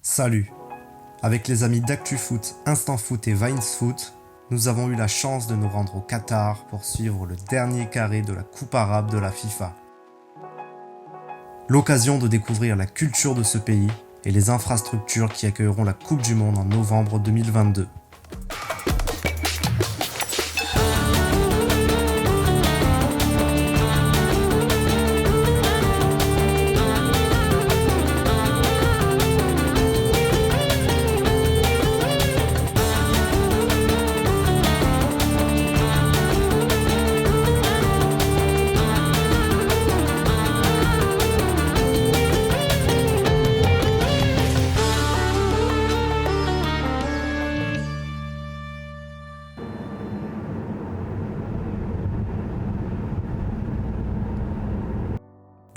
Salut! Avec les amis d'ActuFoot, InstantFoot et VinesFoot, nous avons eu la chance de nous rendre au Qatar pour suivre le dernier carré de la Coupe arabe de la FIFA. L'occasion de découvrir la culture de ce pays et les infrastructures qui accueilleront la Coupe du Monde en novembre 2022.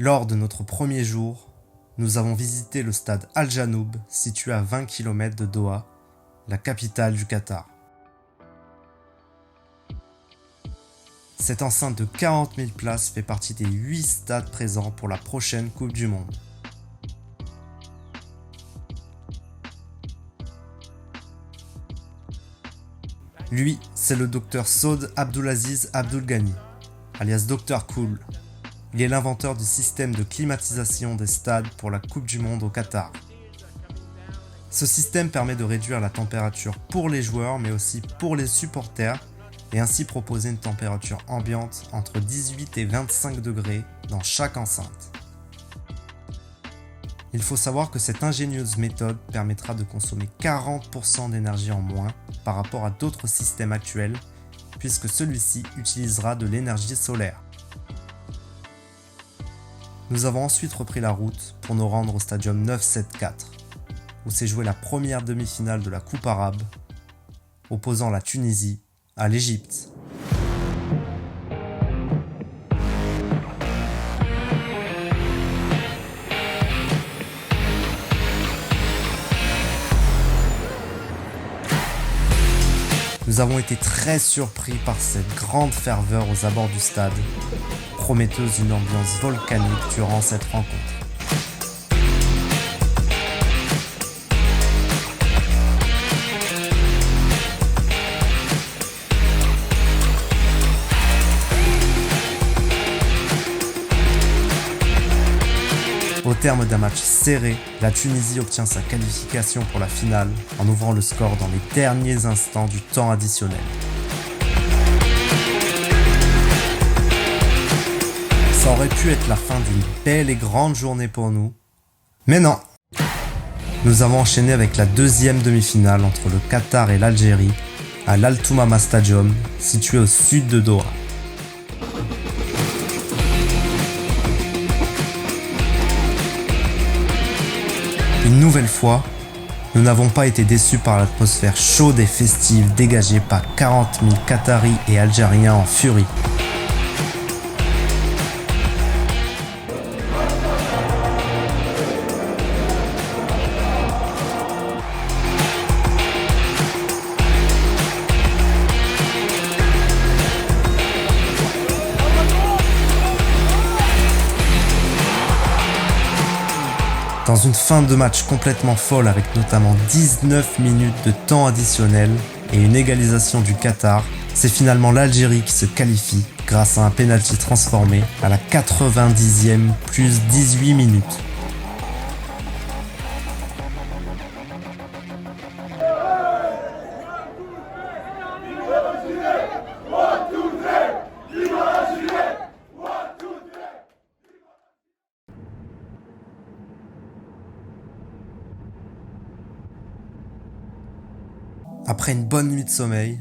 Lors de notre premier jour, nous avons visité le stade Al Janoub, situé à 20 km de Doha, la capitale du Qatar. Cette enceinte de 40 000 places fait partie des 8 stades présents pour la prochaine Coupe du Monde. Lui, c'est le docteur Saud Abdulaziz Abdulghani, alias Dr Cool. Il est l'inventeur du système de climatisation des stades pour la Coupe du Monde au Qatar. Ce système permet de réduire la température pour les joueurs mais aussi pour les supporters et ainsi proposer une température ambiante entre 18 et 25 degrés dans chaque enceinte. Il faut savoir que cette ingénieuse méthode permettra de consommer 40% d'énergie en moins par rapport à d'autres systèmes actuels puisque celui-ci utilisera de l'énergie solaire. Nous avons ensuite repris la route pour nous rendre au stadium 974, où s'est jouée la première demi-finale de la Coupe arabe, opposant la Tunisie à l'Égypte. Nous avons été très surpris par cette grande ferveur aux abords du stade, prometteuse d'une ambiance volcanique durant cette rencontre. Au terme d'un match serré, la Tunisie obtient sa qualification pour la finale en ouvrant le score dans les derniers instants du temps additionnel. Ça aurait pu être la fin d'une belle et grande journée pour nous, mais non. Nous avons enchaîné avec la deuxième demi-finale entre le Qatar et l'Algérie à l'Al Toumama Stadium, situé au sud de Doha. Une nouvelle fois, nous n'avons pas été déçus par l'atmosphère chaude et festive dégagée par 40 000 Qataris et Algériens en furie. Dans une fin de match complètement folle avec notamment 19 minutes de temps additionnel et une égalisation du Qatar, c'est finalement l'Algérie qui se qualifie grâce à un pénalty transformé à la 90e plus 18 minutes. Après une bonne nuit de sommeil,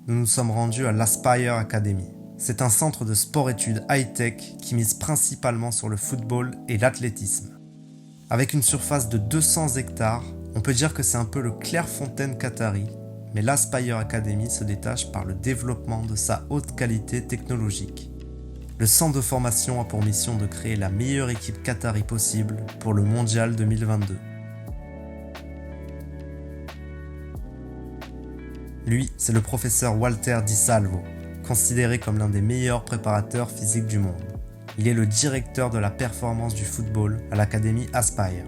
nous nous sommes rendus à l'Aspire Academy. C'est un centre de sport-études high-tech qui mise principalement sur le football et l'athlétisme. Avec une surface de 200 hectares, on peut dire que c'est un peu le Clairefontaine qatari, mais l'Aspire Academy se détache par le développement de sa haute qualité technologique. Le centre de formation a pour mission de créer la meilleure équipe qatari possible pour le Mondial 2022. Lui, c'est le professeur Walter Di Salvo, considéré comme l'un des meilleurs préparateurs physiques du monde. Il est le directeur de la performance du football à l'Académie Aspire.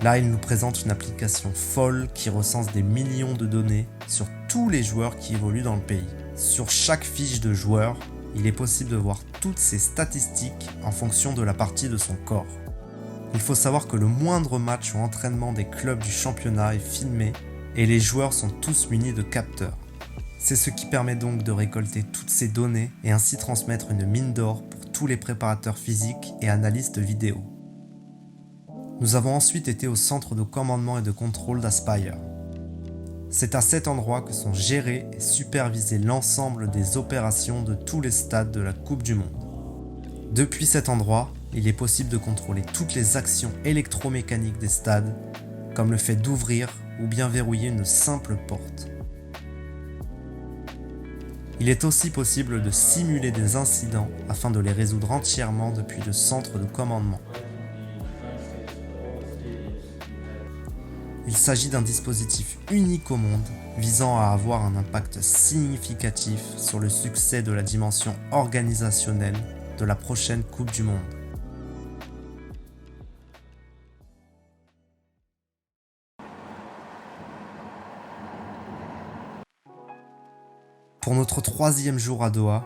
Là, il nous présente une application folle qui recense des millions de données sur tous les joueurs qui évoluent dans le pays. Sur chaque fiche de joueur, il est possible de voir toutes ses statistiques en fonction de la partie de son corps. Il faut savoir que le moindre match ou entraînement des clubs du championnat est filmé et les joueurs sont tous munis de capteurs. C'est ce qui permet donc de récolter toutes ces données et ainsi transmettre une mine d'or pour tous les préparateurs physiques et analystes vidéo. Nous avons ensuite été au centre de commandement et de contrôle d'Aspire. C'est à cet endroit que sont gérés et supervisés l'ensemble des opérations de tous les stades de la Coupe du Monde. Depuis cet endroit, il est possible de contrôler toutes les actions électromécaniques des stades, comme le fait d'ouvrir ou bien verrouiller une simple porte. Il est aussi possible de simuler des incidents afin de les résoudre entièrement depuis le centre de commandement. Il s'agit d'un dispositif unique au monde visant à avoir un impact significatif sur le succès de la dimension organisationnelle de la prochaine Coupe du Monde. Pour notre 3e jour à Doha,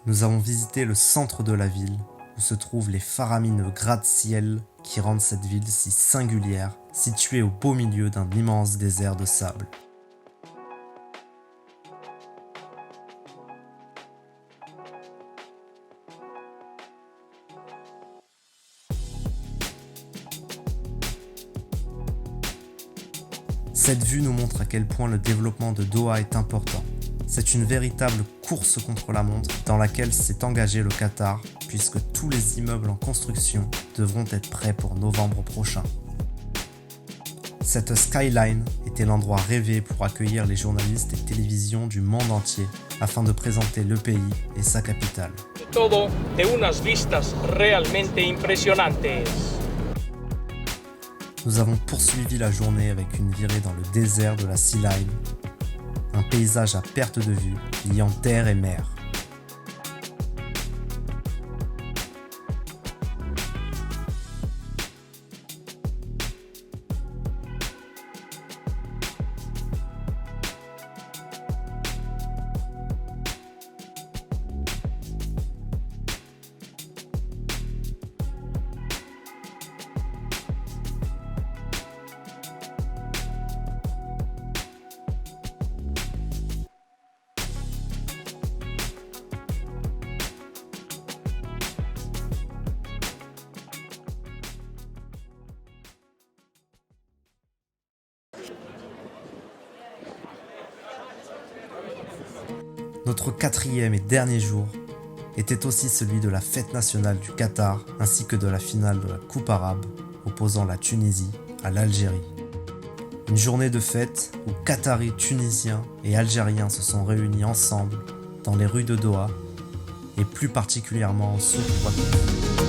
nous avons visité le centre de la ville où se trouvent les faramineux gratte-ciel qui rendent cette ville si singulière, située au beau milieu d'un immense désert de sable. Cette vue nous montre à quel point le développement de Doha est important. C'est une véritable course contre la montre dans laquelle s'est engagé le Qatar, puisque tous les immeubles en construction devront être prêts pour novembre prochain. Cette skyline était l'endroit rêvé pour accueillir les journalistes et télévisions du monde entier afin de présenter le pays et sa capitale. Todo de unas vistas realmente impresionantes. Nous avons poursuivi la journée avec une virée dans le désert de la Sea Line, un paysage à perte de vue liant terre et mer. Notre 4e et dernier jour était aussi celui de la fête nationale du Qatar ainsi que de la finale de la Coupe arabe opposant la Tunisie à l'Algérie. Une journée de fête où Qataris, Tunisiens et Algériens se sont réunis ensemble dans les rues de Doha et plus particulièrement au souk Waqf.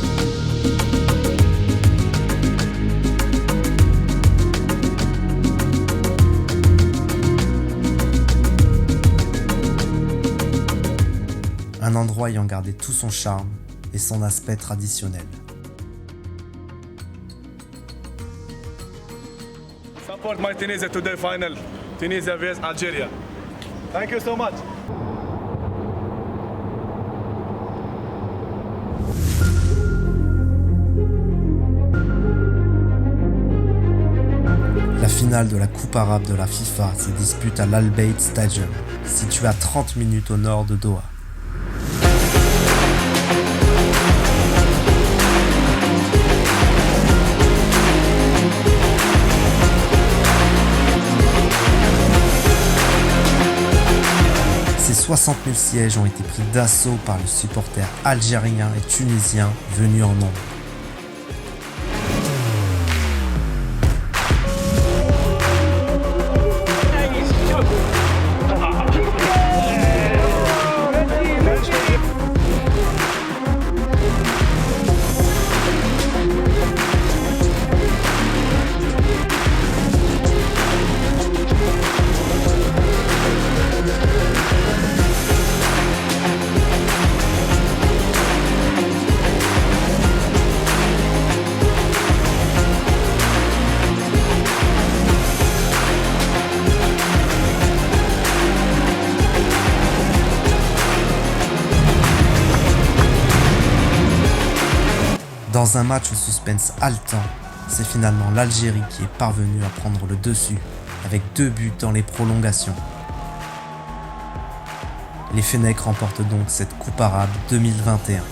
Un endroit ayant gardé tout son charme et son aspect traditionnel. Support my Tunisia today final. Tunisia vs Algeria. Thank you so much. La finale de la Coupe arabe de la FIFA se dispute à l'Al Bayt Stadium, situé à 30 minutes au nord de Doha. Ces 60 000 sièges ont été pris d'assaut par les supporters algériens et tunisiens venus en nombre. Dans un match au suspense haletant, c'est finalement l'Algérie qui est parvenue à prendre le dessus, avec 2 buts dans les prolongations. Les Fennecs remportent donc cette Coupe arabe 2021.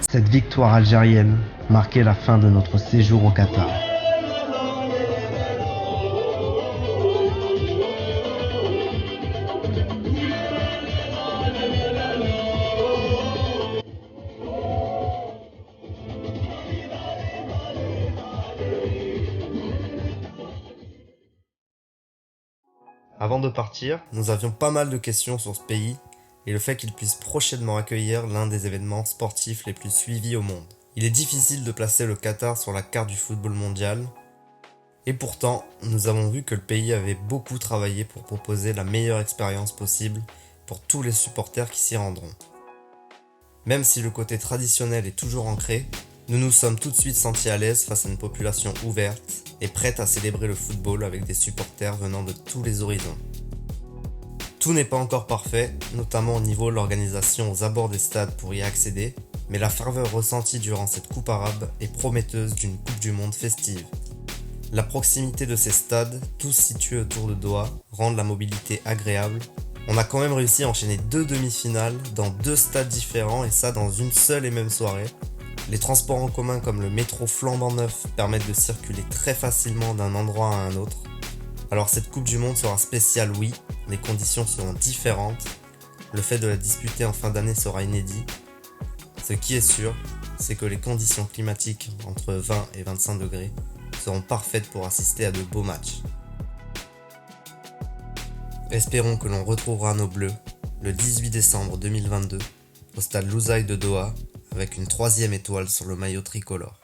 Cette victoire algérienne marquait la fin de notre séjour au Qatar. Avant de partir, nous avions pas mal de questions sur ce pays et le fait qu'il puisse prochainement accueillir l'un des événements sportifs les plus suivis au monde. Il est difficile de placer le Qatar sur la carte du football mondial, et pourtant, nous avons vu que le pays avait beaucoup travaillé pour proposer la meilleure expérience possible pour tous les supporters qui s'y rendront. Même si le côté traditionnel est toujours ancré, nous nous sommes tout de suite sentis à l'aise face à une population ouverte et prête à célébrer le football avec des supporters venant de tous les horizons. Tout n'est pas encore parfait, notamment au niveau de l'organisation aux abords des stades pour y accéder, mais la ferveur ressentie durant cette coupe arabe est prometteuse d'une coupe du monde festive. La proximité de ces stades, tous situés autour de Doha, rendent la mobilité agréable. On a quand même réussi à enchaîner 2 demi-finales dans 2 stades différents et ça dans une seule et même soirée. Les transports en commun comme le métro flambant neuf permettent de circuler très facilement d'un endroit à un autre. Alors cette Coupe du Monde sera spéciale, oui, les conditions seront différentes, le fait de la disputer en fin d'année sera inédit. Ce qui est sûr, c'est que les conditions climatiques entre 20 et 25 degrés seront parfaites pour assister à de beaux matchs. Espérons que l'on retrouvera nos Bleus le 18 décembre 2022 au stade Lusail de Doha avec une 3e étoile sur le maillot tricolore.